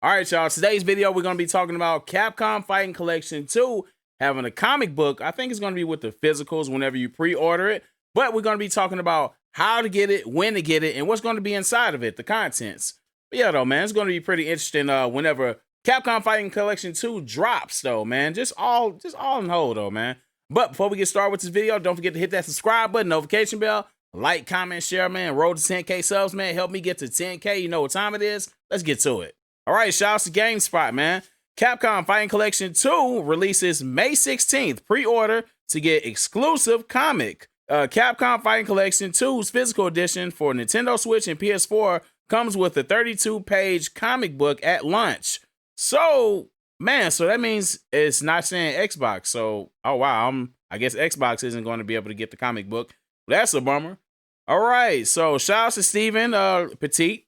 All right, y'all. Today's video, we're going to be talking about Capcom Fighting Collection 2 having a comic book. I think it's going to be with the physicals whenever you pre-order it. But we're going to be talking about how to get it, when to get it, and what's going to be inside of it, the contents. But yeah, though, man, it's going to be pretty interesting whenever Capcom Fighting Collection 2 drops, though, man. Just all in hold, though, man. But before we get started with this video, don't forget to hit that subscribe button, notification bell, like, comment, share, man. Roll to 10K subs, man. Help me get to 10K. You know what time it is. Let's get to it. All right, shouts to GameSpot, man. Capcom Fighting Collection 2 releases May 16th. Pre-order to get exclusive comic. Capcom Fighting Collection 2's physical edition for Nintendo Switch and PS4 comes with a 32-page comic book at launch. So, man, so that means it's not saying Xbox. So, oh, wow, I guess Xbox isn't going to be able to get the comic book. That's a bummer. All right, so shouts to Stephen Petit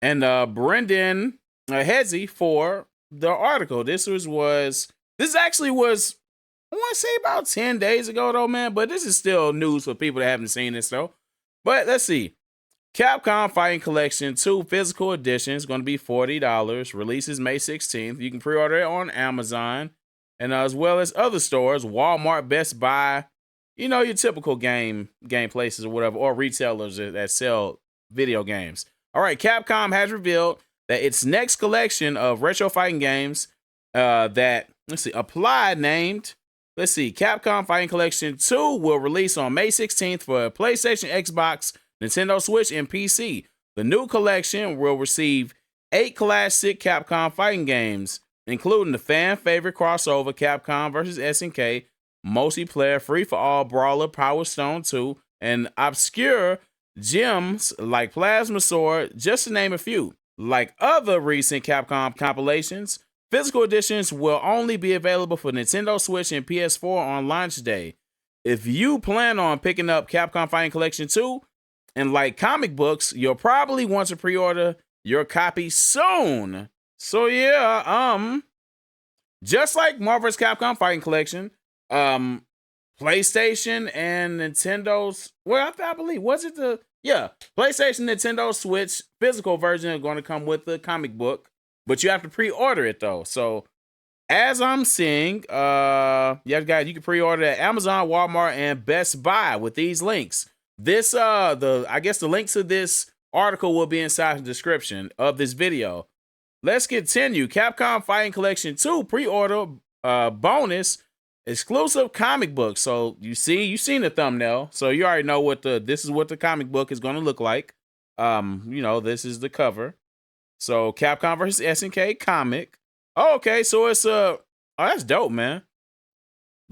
and Brendan Hedsey for the article. This actually was, I want to say about 10 days ago though, man, but this is still news for people that haven't seen this though. But let's see. Capcom Fighting Collection 2 physical edition is going to be $40. Releases May 16th. You can pre-order it on Amazon and as well as other stores, Walmart, Best Buy, you know, your typical game places or whatever, or retailers that sell video games. All right, Capcom has revealed that its next collection of retro fighting games Applied named, Capcom Fighting Collection 2 will release on May 16th for PlayStation, Xbox, Nintendo Switch, and PC. The new collection will receive 8 classic Capcom fighting games, including the fan favorite crossover Capcom vs. SNK, multiplayer free-for-all brawler Power Stone 2, and obscure gems like Plasma Sword, just to name a few. Like other recent Capcom compilations, physical editions will only be available for Nintendo Switch and PS4 on launch day. If you plan on picking up Capcom Fighting Collection 2 and like comic books, you'll probably want to pre-order your copy soon. So yeah, just like Marvel vs. Capcom Fighting Collection, PlayStation and Nintendo's, I believe, PlayStation, Nintendo Switch physical version are going to come with the comic book, but you have to pre-order it though. So as I'm seeing, you can pre-order at Amazon, Walmart, and Best Buy with these links. This I guess the links to this article will be inside the description of this video. Let's continue. Capcom Fighting Collection 2 pre-order bonus exclusive comic book. So you've seen the thumbnail, so you already know this is what the comic book is going to look like. This is the cover. So Capcom vs. SNK comic. Oh, okay, so it's that's dope, man.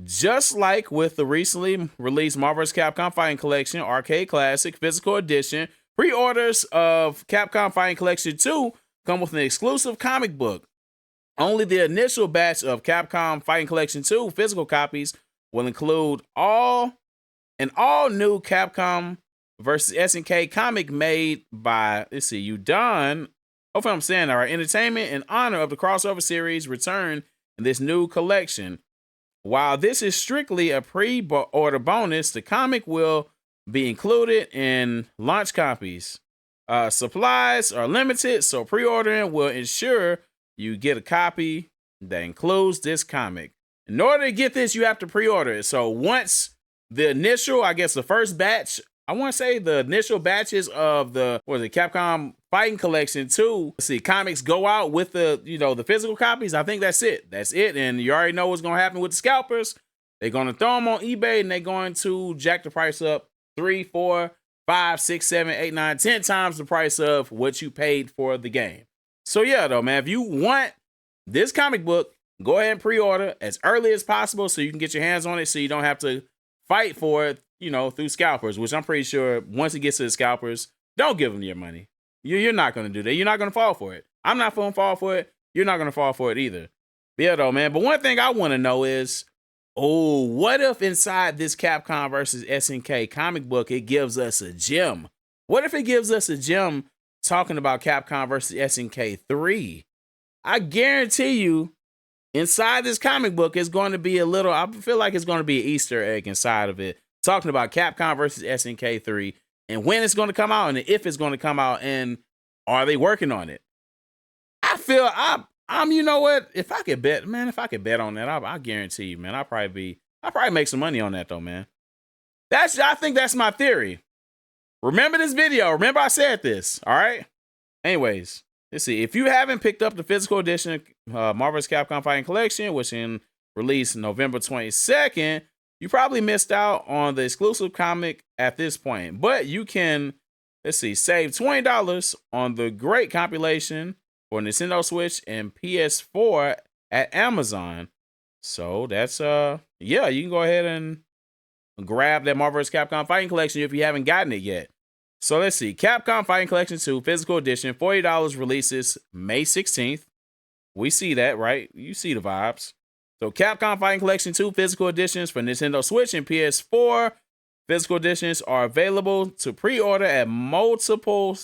Just like with the recently released Marvel vs. Capcom Fighting Collection Arcade Classic Physical Edition, pre-orders of Capcom Fighting Collection 2 come with an exclusive comic book. Only the initial batch of Capcom Fighting Collection 2 physical copies will include all new Capcom vs. SNK comic made by, Udon. Hopefully I'm saying that right. Entertainment in honor of the crossover series return in this new collection. While this is strictly a pre-order bonus, the comic will be included in launch copies. Supplies are limited, so pre-ordering will ensure you get a copy that includes this comic. In order to get this, you have to pre-order it. So once the initial, the first batch, I want to say the initial batches of the Capcom Fighting Collection 2, comics go out with the physical copies. I think that's it. That's it. And you already know what's going to happen with the scalpers. They're going to throw them on eBay and they're going to jack the price up 3, 4, 5, 6, 7, 8, 9, 10 times the price of what you paid for the game. So yeah, though, man, if you want this comic book, go ahead and pre-order as early as possible so you can get your hands on it so you don't have to fight for it, through scalpers, which I'm pretty sure once it gets to the scalpers, don't give them your money. You're not going to do that. You're not going to fall for it. I'm not going to fall for it. You're not going to fall for it either. But yeah, though, man. But one thing I want to know is, what if inside this Capcom vs. SNK comic book, it gives us a gem? What if it gives us a gem talking about Capcom vs. SNK 3? I guarantee you, inside this comic book is going to be I feel like it's going to be an Easter egg inside of it, talking about Capcom vs. SNK 3 and when it's going to come out and if it's going to come out and are they working on it. I feel I'm you know what? If I could bet, man, if I could bet on that, I guarantee you, man, I'll probably make some money on that though, man. I think that's my theory. Remember this video. Remember I said this. All right. Anyways, let's see. If you haven't picked up the physical edition Marvel's Capcom Fighting Collection, which in released November 22nd, you probably missed out on the exclusive comic at this point. But you can, let's see, save $20 on the great compilation for Nintendo Switch and PS4 at Amazon. So that's yeah, you can go ahead and grab that Marvel vs. Capcom Fighting Collection if you haven't gotten it yet. So let's see. Capcom Fighting Collection 2 Physical Edition, $40, releases May 16th. We see that, right? You see the vibes. So Capcom Fighting Collection 2 Physical Editions for Nintendo Switch and PS4. Physical editions are available to pre-order at multiple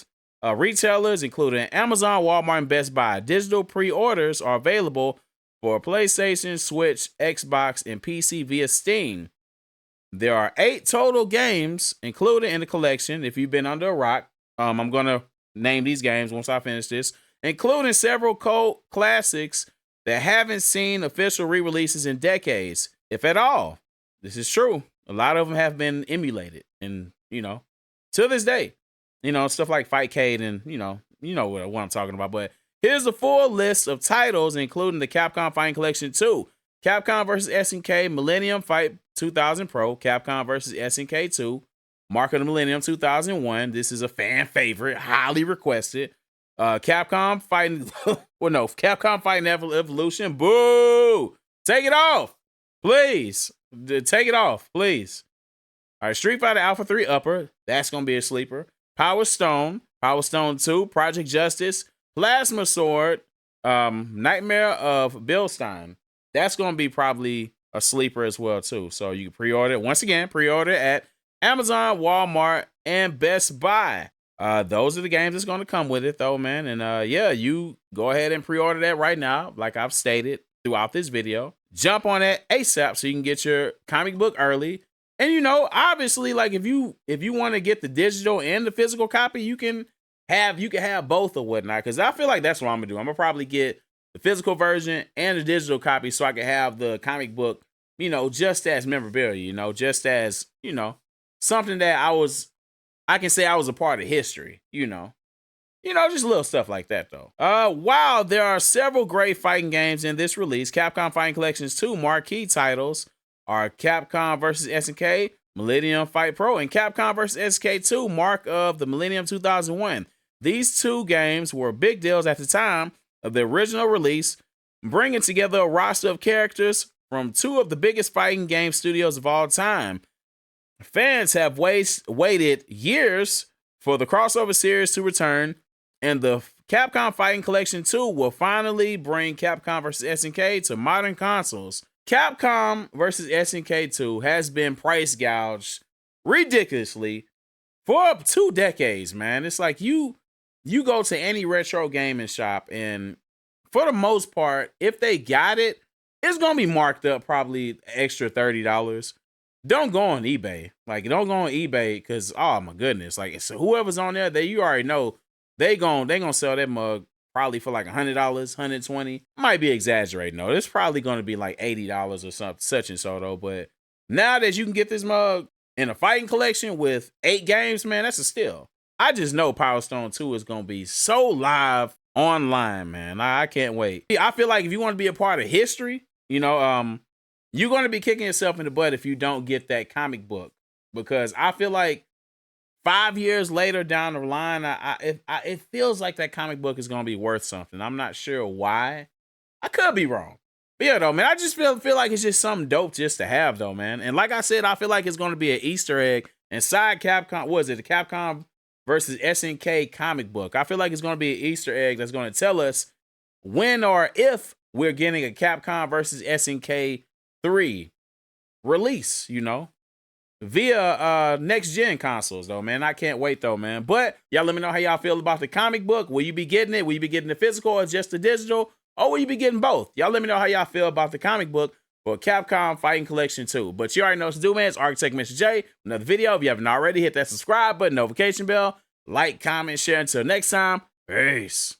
retailers, including Amazon, Walmart, and Best Buy. Digital pre-orders are available for PlayStation, Switch, Xbox, and PC via Steam. There are 8 total games included in the collection. If you've been under a rock, I'm going to name these games once I finish this, including several cult classics that haven't seen official re-releases in decades, if at all. This is true. A lot of them have been emulated, and, you know, to this day, you know, stuff like Fightcade and, you know what I'm talking about. But here's a full list of titles, including the Capcom Fighting Collection 2. Capcom vs. SNK Millennium Fight 2000 Pro, Capcom vs. SNK 2, Mark of the Millennium 2001. This is a fan favorite, highly requested. Capcom Fighting, Capcom Fighting Evolution. Boo! Take it off, please. Take it off, please. All right, Street Fighter Alpha 3 Upper. That's gonna be a sleeper. Power Stone 2, Project Justice, Plasma Sword, Nightmare of Bilstein. That's going to be probably a sleeper as well, too. So you can pre-order it. Once again, pre-order at Amazon, Walmart, and Best Buy. Those are the games that's going to come with it, though, man. And yeah, you go ahead and pre-order that right now, like I've stated throughout this video. Jump on that ASAP so you can get your comic book early. And, you know, obviously, like if you want to get the digital and the physical copy, you can have both or whatnot. Because I feel like that's what I'm going to do. I'm going to probably get the physical version and the digital copy so I can have the comic book, you know, just as memorabilia, you know, just as, you know, something that I can say I was a part of history, you know, just little stuff like that though. While there are several great fighting games in this release, Capcom Fighting Collection's 2 marquee titles are Capcom vs. SNK Millennium Fight Pro and Capcom vs. SNK 2 Mark of the Millennium 2001. These 2 games were big deals at the time of the original release, bringing together a roster of characters from 2 of the biggest fighting game studios of all time. Fans have waited years for the crossover series to return, and the Capcom Fighting Collection 2 will finally bring Capcom vs. SNK to modern consoles. Capcom vs. SNK 2 has been price gouged ridiculously for 2 decades, man. It's like you go to any retro gaming shop, and for the most part, if they got it, it's going to be marked up probably extra $30. Don't go on eBay. Like, don't go on eBay because, oh my goodness, like, so whoever's on there, you already know they gonna sell that mug probably for like $100, $120. Might be exaggerating though. It's probably going to be like $80 or something, such and so though. But now that you can get this mug in a fighting collection with 8 games, man, that's a steal. I just know Power Stone 2 is going to be so live online, man. I can't wait. I feel like if you want to be a part of history, you know, you're going to be kicking yourself in the butt if you don't get that comic book. Because I feel like 5 years later down the line, it feels like that comic book is going to be worth something. I'm not sure why. I could be wrong. But yeah, though, man, I just feel like it's just something dope just to have, though, man. And like I said, I feel like it's going to be an Easter egg inside Capcom. What is it? The Capcom versus SNK comic book. I feel like it's going to be an Easter egg that's going to tell us when or if we're getting a Capcom versus SNK 3 release, you know, via next gen consoles though, man. I can't wait though, man. But y'all let me know how y'all feel about the comic book. Will you be getting it? Will you be getting the physical or just the digital? Or will you be getting both? Y'all let me know how y'all feel about the comic book for Capcom Fighting Collection 2. But you already know what to do, man. It's Architect Mr. J. Another video. If you haven't already, hit that subscribe button, notification bell, like, comment, share. Until next time, peace.